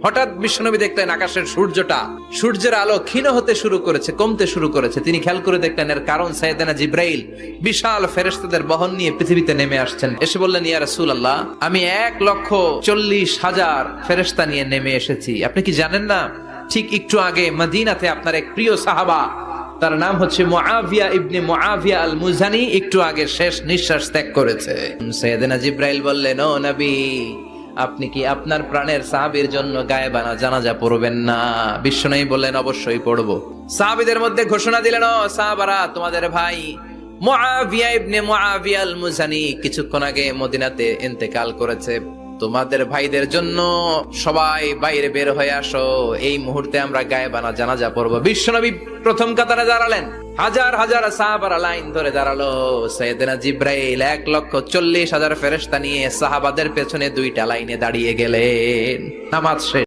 হঠাৎ বিশ্বনবী দেখলেন আকাশের সূর্যের আলো ক্ষীণ হতে শুরু করেছে, কমতে শুরু করেছে। তিনি খেয়াল করে দেখলেন এর কারণ সাইয়েদনা জিব্রাইল বিশাল ফেরেশতাদের বহন নিয়ে পৃথিবীতে নেমে আসছেন। এসে বললেন, ইয়া রাসূলুল্লাহ, আমি 1,40,000 ফেরেশতা নিয়ে নেমে এসেছি। আপনি কি জানেন না, ঠিক একটু আগে মদিনাতে আপনার এক প্রিয় সাহাবা, তার নাম হচ্ছে মুআবিয়া ইবনে মুআবিয়া আল মুজানি, একটু আগে শেষ নিঃশ্বাস ত্যাগ করেছে। সাইয়েদনা জিব্রাইল বললেন, ও নবী, আপনি কি আপনার প্রাণের সাহাবীর জন্য গায়েবানা জানাজা পড়বেন না? বিশ্বনবী বললেন, অবশ্যই পড়বো। সাহাবীদের মধ্যে ঘোষণা দিলেন, ও সাহাবারা, তোমাদের ভাই মুআবিয়া ইবনে মুআবিয়া আল মুজানি কিছুক্ষণ আগে মদিনাতে ইন্তেকাল করেছে। তোমাদের ভাইদের জন্য সবাই বাইরে বের হয়ে আসো, এই মুহূর্তে আমরা গায়েবানা জানাজা পড়বো। বিশ্বনবী প্রথম কাতারে দাঁড়ালেন, হাজার হাজার সাহাবারা লাইন ধরে দাঁড়ালো। সাইয়েদনা জিব্রাইল 1,40,000 ফেরেশতা নিয়ে সাহাবাদের পেছনে 2টা লাইনে দাঁড়িয়ে গেলেন। নামাজ শেষ।